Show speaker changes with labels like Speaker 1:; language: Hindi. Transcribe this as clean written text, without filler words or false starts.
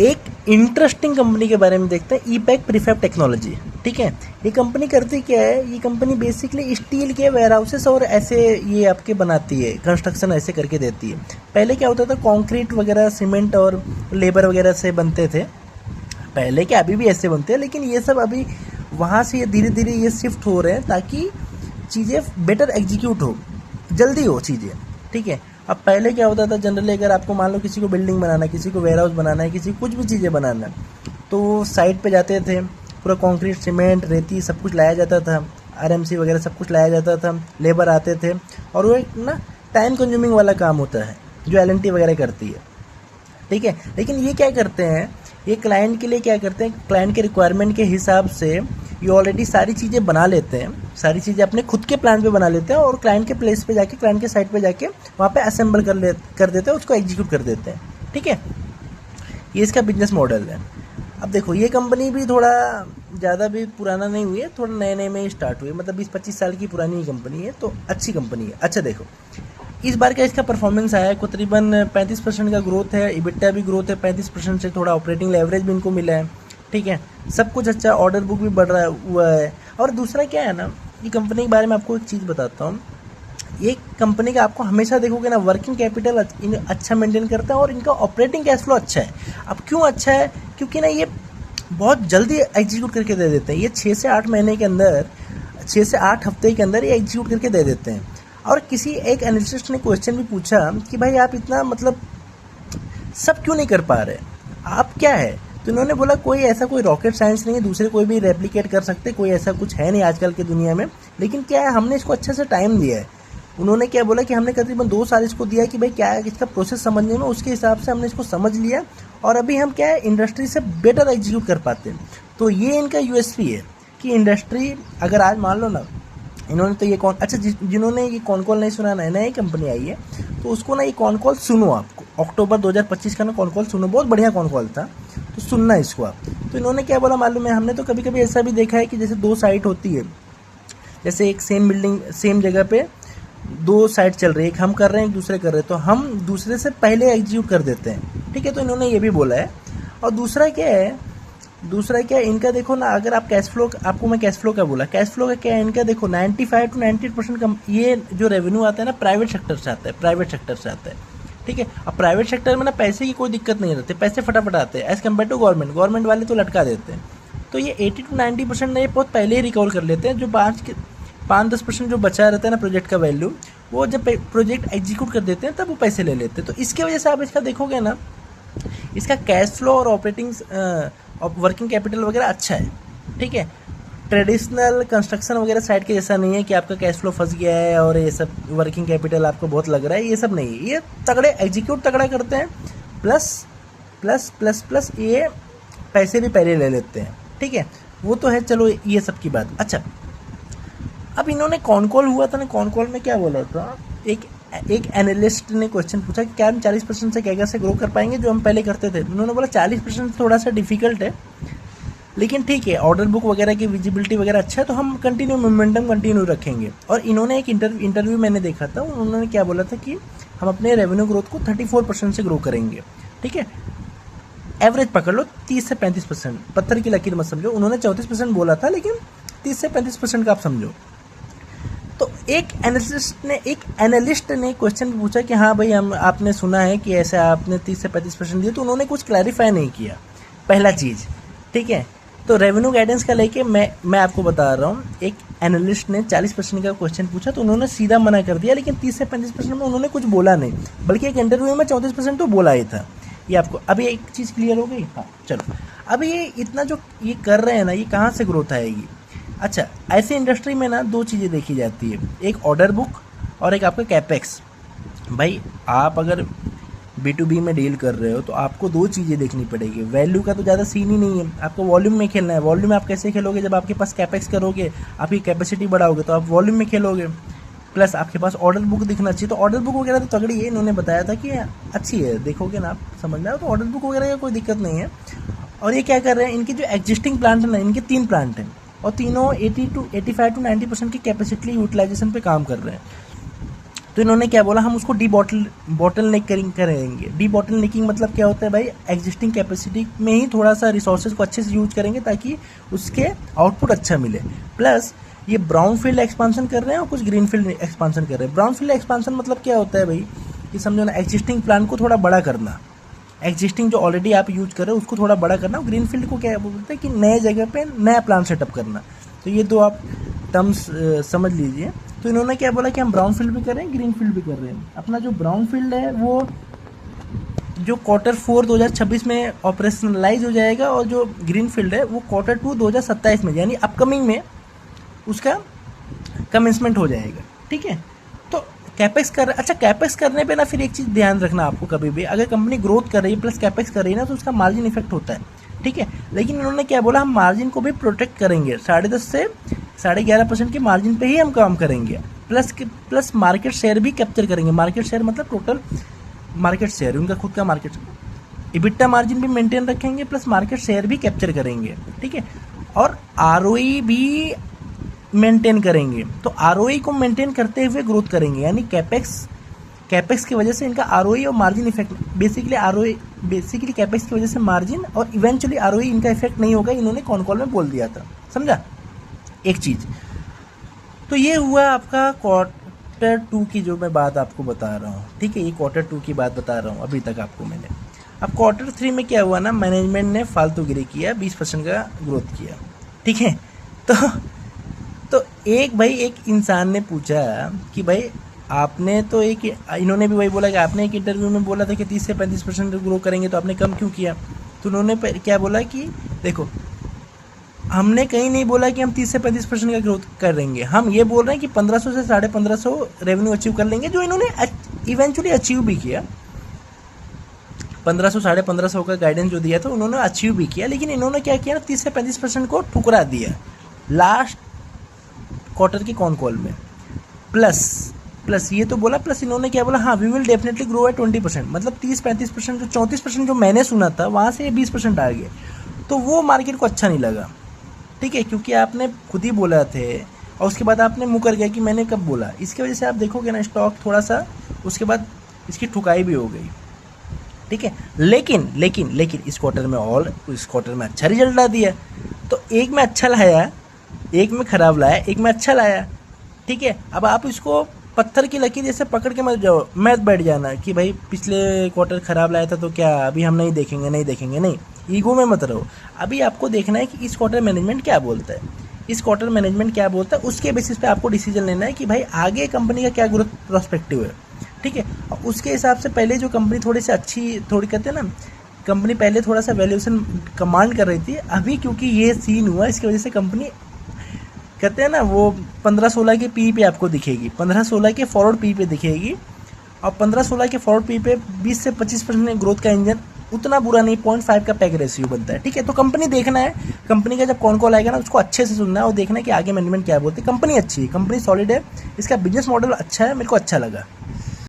Speaker 1: एक इंटरेस्टिंग कंपनी के बारे में देखते हैं, ईपैक प्रीफैब टेक्नोलॉजी। ठीक है, ये कंपनी करती क्या है, ये कंपनी बेसिकली स्टील के वेयर हाउसेस और ऐसे ये आपके बनाती है, कंस्ट्रक्शन ऐसे करके देती है। पहले क्या होता था, कंक्रीट वगैरह सीमेंट और लेबर वगैरह से बनते थे, पहले क्या अभी भी ऐसे बनते हैं, लेकिन ये सब अभी वहाँ से ये धीरे धीरे ये शिफ्ट हो रहे हैं ताकि चीज़ें बेटर एग्जीक्यूट हो, जल्दी हो चीज़ें। ठीक है, अब पहले क्या होता था, जनरली अगर आपको मान लो किसी को बिल्डिंग बनाना है, किसी को वेयर हाउस बनाना है, किसी कुछ भी चीज़ें बनाना है, तो साइट पे जाते थे, पूरा कंक्रीट सीमेंट रेती सब कुछ लाया जाता था, आरएमसी वगैरह सब कुछ लाया जाता था, लेबर आते थे, और वो एक ना टाइम कंज्यूमिंग वाला काम होता है जो एलएनटी वगैरह करती है। ठीक है, लेकिन ये क्या करते हैं, ये क्लाइंट के लिए क्या करते हैं, क्लाइंट के रिक्वायरमेंट के हिसाब से ये ऑलरेडी सारी चीज़ें बना लेते हैं, सारी चीज़ें अपने खुद के प्लान पे बना लेते हैं और क्लाइंट के प्लेस पे जाके, क्लाइंट के साइट पे जाके वहाँ पे असेंबल कर देते हैं, उसको एग्जीक्यूट कर देते हैं। ठीक है, ये इसका बिजनेस मॉडल है। अब देखो, ये कंपनी भी थोड़ा ज़्यादा भी पुराना नहीं हुई है, थोड़ा नए नए में ही स्टार्ट हुई है, मतलब 20-25 साल की पुरानी कंपनी है, तो अच्छी कंपनी है। अच्छा देखो, इस बार का इसका परफॉर्मेंस आया है, करीबन 35% का ग्रोथ है, इबिटा भी ग्रोथ है 35% से, थोड़ा ऑपरेटिंग लेवरेज भी इनको मिला है। ठीक है, सब कुछ अच्छा, ऑर्डर बुक भी बढ़ रहा हुआ है। और दूसरा क्या है ना, ये कंपनी के बारे में आपको एक चीज़ बताता हूँ, ये कंपनी का आपको हमेशा देखोगे ना, वर्किंग कैपिटल अच्छा मेंटेन करता है और इनका ऑपरेटिंग कैश फ्लो अच्छा है। अब क्यों अच्छा है, क्योंकि ना ये बहुत जल्दी एग्जीक्यूट करके दे देते हैं, ये 6 से 8 महीने के अंदर, 6 से 8 हफ्ते के अंदर ये एग्जीक्यूट करके दे देते हैं। और किसी एक एनालिस्ट ने क्वेश्चन भी पूछा कि भाई आप इतना मतलब सब क्यों नहीं कर पा रहे, आप क्या है, तो इन्होंने बोला कोई ऐसा कोई रॉकेट साइंस नहीं है, दूसरे कोई भी रेप्लिकेट कर सकते, कोई ऐसा कुछ है नहीं आजकल की दुनिया में, लेकिन क्या है, हमने इसको अच्छे से टाइम दिया है। उन्होंने क्या बोला कि हमने करीबन 2 साल इसको दिया कि भाई क्या है इसका प्रोसेस समझने में, उसके हिसाब से हमने इसको समझ लिया और अभी हम क्या है इंडस्ट्री से बेटर एग्जीक्यूट कर पाते हैं। तो ये इनका यूएसपी है कि इंडस्ट्री, अगर आज मान लो ना, इन्होंने तो ये कौन, अच्छा जिन्होंने ये कॉन कॉल नहीं सुना, नई कंपनी आई है, तो उसको ना ये कॉन कॉल सुनो, आपको अक्टूबर 2025 का ना कॉन कॉल सुनो, बहुत बढ़िया कॉन कॉल था, तो सुनना इसको आप। तो इन्होंने क्या बोला मालूम है, हमने तो कभी कभी ऐसा भी देखा है कि जैसे 2 साइट होती है, जैसे एक सेम बिल्डिंग सेम जगह पे 2 साइट चल रही है, एक हम कर रहे हैं एक दूसरे कर रहे हैं, तो हम दूसरे से पहले एग्जीक्यूट कर देते हैं। ठीक है, तो इन्होंने ये भी बोला है। और दूसरा क्या है इनका, देखो ना, अगर आप कैश फ्लो, आपको मैं कैश फ्लो का बोला, कैश फ्लो का क्या है इनका, देखो 95 to 90% कम ये जो रेवेन्यू आता है ना प्राइवेट सेक्टर से आता है, प्राइवेट सेक्टर से आता है। ठीक है, अब प्राइवेट सेक्टर में ना पैसे की कोई दिक्कत नहीं रहती, पैसे फटाफट आते हैं एज़ कम्पेयर टू गवर्नमेंट वाले तो लटका देते हैं। तो ये 80 to 90% ना ये बहुत पहले ही रिकवर कर लेते हैं, जो 5-10% जो बचा रहता है ना प्रोजेक्ट का वैल्यू, वो जब प्रोजेक्ट एग्जीक्यूट कर देते हैं तब वो पैसे ले लेते हैं। तो इसके वजह से आप इसका देखोगे ना, इसका कैश फ्लो और ऑपरेटिंग और वर्किंग कैपिटल वगैरह अच्छा है। ठीक है, ट्रेडिशनल कंस्ट्रक्शन वगैरह साइड के जैसा नहीं है कि आपका कैश फ्लो फंस गया है और ये सब वर्किंग कैपिटल आपको बहुत लग रहा है, ये सब नहीं है, ये तगड़े एग्जीक्यूट तगड़ा करते हैं, प्लस प्लस प्लस प्लस ये पैसे भी पहले ले लेते हैं। ठीक है, वो तो है, चलो ये सब की बात। अच्छा, अब इन्होंने कॉन कॉल हुआ था ना, कॉन कॉल में क्या बोला था, एक एनालिस्ट ने क्वेश्चन पूछा कि क्या हम 40% से कैसे ग्रो कर पाएंगे जो हम पहले करते थे। उन्होंने बोला 40% थोड़ा सा डिफिकल्ट है, लेकिन ठीक है, ऑर्डर बुक वगैरह की विजिबिलिटी वगैरह अच्छा है, तो हम कंटिन्यू मोमेंटम कंटिन्यू रखेंगे। और इन्होंने एक इंटरव्यू मैंने देखा था, उन्होंने क्या बोला था कि हम अपने रेवेन्यू ग्रोथ को 34% से ग्रो करेंगे। ठीक है, एवरेज पकड़ लो 30 से 35%, पत्थर की लकीर मत समझो, उन्होंने 34% बोला था, लेकिन 30 से 35% का आप समझो। तो एक एनालिस्ट ने क्वेश्चन पूछा कि हाँ भाई, हम आपने सुना है कि ऐसे आपने 30 से 35% दिए, तो उन्होंने कुछ क्लैरिफाई नहीं किया, पहला चीज़। ठीक है, तो रेवेन्यू गाइडेंस का लेके मैं आपको बता रहा हूँ, एक एनालिस्ट ने 40% का क्वेश्चन पूछा तो उन्होंने सीधा मना कर दिया, लेकिन 30 से 35% में उन्होंने कुछ बोला नहीं, बल्कि एक इंटरव्यू में 34% तो बोला ही था। ये आपको अभी एक चीज़ क्लियर हो गई। हाँ चलो, अभी ये इतना जो ये कर रहे हैं ना, ये कहाँ से ग्रोथ आएगी। अच्छा, ऐसे इंडस्ट्री में ना 2 चीज़ें देखी जाती है, एक ऑर्डर बुक और एक आपका कैपेक्स। भाई आप अगर B2B में डील कर रहे हो तो आपको 2 चीज़ें देखनी पड़ेगी, वैल्यू का तो ज़्यादा सीन ही नहीं है, आपको वॉल्यूम में खेलना है। वॉल्यूम में आप कैसे खेलोगे, जब आपके पास कैपेक्स करोगे, आपकी कैपेसिटी बढ़ाओगे तो आप वॉल्यूम में खेलोगे, प्लस आपके पास ऑर्डर बुक दिखना चाहिए। तो ऑर्डर बुक वगैरह तो तगड़ी है, इन्होंने बताया था कि अच्छी है, देखोगे ना आप समझ में आओ, तो ऑर्डर बुक वगैरह का कोई दिक्कत नहीं है। और ये क्या कर रहे हैं, इनकी जो एग्जिस्टिंग प्लांट है ना, इनके 3 प्लांट हैं और तीनों 85 to 90% की कैपेसिटी यूटिलाइजेशन पे काम कर रहे हैं। तो इन्होंने क्या बोला, हम उसको बॉटल नेक करेंगे। डी बॉटल नेकिंग मतलब क्या होता है भाई, एग्जिस्टिंग कैपेसिटी में ही थोड़ा सा रिसोर्सेज को अच्छे से यूज करेंगे ताकि उसके आउटपुट अच्छा मिले। प्लस ये ब्राउन फील्ड एक्सपांसन कर रहे हैं और कुछ ग्रीन फील्ड एक्सपांसन कर रहे हैं। ब्राउन फील्ड एक्सपांसन मतलब क्या होता है भाई, कि समझो ना, एग्जिस्टिंग प्लान को थोड़ा बड़ा करना, एग्जिस्टिंग जो ऑलरेडी आप यूज कर रहे हो उसको थोड़ा बड़ा करना। ग्रीन फील्ड को क्या बोलते हैं कि नए जगह पे नया प्लान सेटअप करना। तो ये दो आप टर्म्स समझ लीजिए। तो इन्होंने क्या बोला कि हम ब्राउन फील्ड भी कर रहे हैं, ग्रीन फील्ड भी कर रहे हैं। अपना जो ब्राउन फील्ड है वो जो Q4 2026 में ऑपरेशनलाइज हो जाएगा, और जो ग्रीन फील्ड है वो Q2 2027 में, यानी अपकमिंग में उसका कमेंसमेंट हो जाएगा। ठीक है, तो कैपेक्स करने पे ना, फिर एक चीज़ ध्यान रखना आपको, कभी भी अगर कंपनी ग्रोथ कर रही है प्लस कैपेक्स कर रही है ना, तो उसका मार्जिन इफेक्ट होता है। ठीक है, लेकिन इन्होंने क्या बोला, हम मार्जिन को भी प्रोटेक्ट करेंगे, 10.5 से 11.5% के मार्जिन पे ही हम काम करेंगे। प्लस मार्केट शेयर भी कैप्चर करेंगे। मार्केट शेयर मतलब टोटल मार्केट शेयर, उनका खुद का मार्केट, इबिट्टा मार्जिन भी मेंटेन रखेंगे, प्लस मार्केट शेयर भी कैप्चर करेंगे। ठीक है, और आरओई भी मेंटेन करेंगे। तो आरओई को मेंटेन करते हुए ग्रोथ करेंगे, यानी कैपेक्स की वजह से इनका आरओई और मार्जिन इफेक्ट, बेसिकली कैपेक्स की वजह से मार्जिन और इवेंचुअली आरओई इनका इफेक्ट नहीं होगा। इन्होंने कॉल में बोल दिया था, समझा एक चीज़। तो ये हुआ आपका Q2 की जो मैं बात आपको बता रहा हूँ। ठीक है, ये Q2 की बात बता रहा हूँ अभी तक आपको मैंने। अब Q3 में क्या हुआ ना, मैनेजमेंट ने फालतूगिरी किया, 20% का ग्रोथ किया। ठीक है, तो एक इंसान ने पूछा कि भाई आपने तो इन्होंने भी वही बोला कि आपने एक इंटरव्यू में बोला था कि 30 से 35% ग्रो करेंगे, तो आपने कम क्यों किया। तो उन्होंने क्या बोला कि देखो, हमने कहीं नहीं बोला कि हम 30 से 35% का ग्रोथ करेंगे, हम ये बोल रहे हैं कि 1500 से 1550 रेवेन्यू अचीव कर लेंगे, जो इन्होंने इवेंचुअली अचीव भी किया। 1500 1550 का गाइडेंस जो दिया था उन्होंने अचीव भी किया, लेकिन इन्होंने क्या किया ना, 30 से 35% को ठुकरा दिया लास्ट क्वार्टर की कॉल में। प्लस ये तो बोला, प्लस इन्होंने क्या बोला, हाँ we will definitely grow at 20%, मतलब 30-35%, जो 34% जो मैंने सुना था वहाँ से 20% आ गए। तो वो मार्केट को अच्छा नहीं लगा। ठीक है, क्योंकि आपने खुद ही बोला थे और उसके बाद आपने मुकर गया कि मैंने कब बोला। इसकी वजह से आप देखोगे ना, स्टॉक थोड़ा सा उसके बाद इसकी ठुकाई भी हो गई। ठीक है, लेकिन इस क्वार्टर में अच्छा रिजल्ट ला दिया। तो एक में अच्छा लाया, एक में ख़राब लाया, एक में अच्छा लाया। ठीक है, अब आप इसको पत्थर की लकीर जैसे पकड़ के मत जाओ, मत बैठ जाना कि भाई पिछले क्वार्टर ख़राब लाया था तो क्या अभी हम नहीं देखेंगे, नहीं, ईगो में मत रहो। अभी आपको देखना है कि इस क्वार्टर मैनेजमेंट क्या बोलता है, उसके बेसिस पे आपको डिसीजन लेना है कि भाई आगे कंपनी का क्या ग्रोथ प्रोस्पेक्टिव है। ठीक है, और उसके हिसाब से पहले जो कंपनी थोड़ी कहते हैं ना, कंपनी पहले थोड़ा सा वैल्यूएशन कमांड कर रही थी, अभी क्योंकि ये सीन हुआ इसकी वजह से कंपनी कहते हैं ना वो 15-16 के पी पे आपको दिखेगी, 15-16 के फॉरवर्ड पी पे दिखेगी, और 15-16 के फॉरवर्ड पी पे 20 से 25% ग्रोथ का इंजन उतना बुरा नहीं, 0.5 का पैग रेशियो बनता है। ठीक है, तो कंपनी देखना है, कंपनी का जब कॉल आएगा ना उसको अच्छे से सुनना है और देखना है कि आगे मैनेजमेंट क्या बोलती है। कंपनी अच्छी है, कंपनी सॉलिड है, इसका बिजनेस मॉडल अच्छा है, मेरे को अच्छा लगा।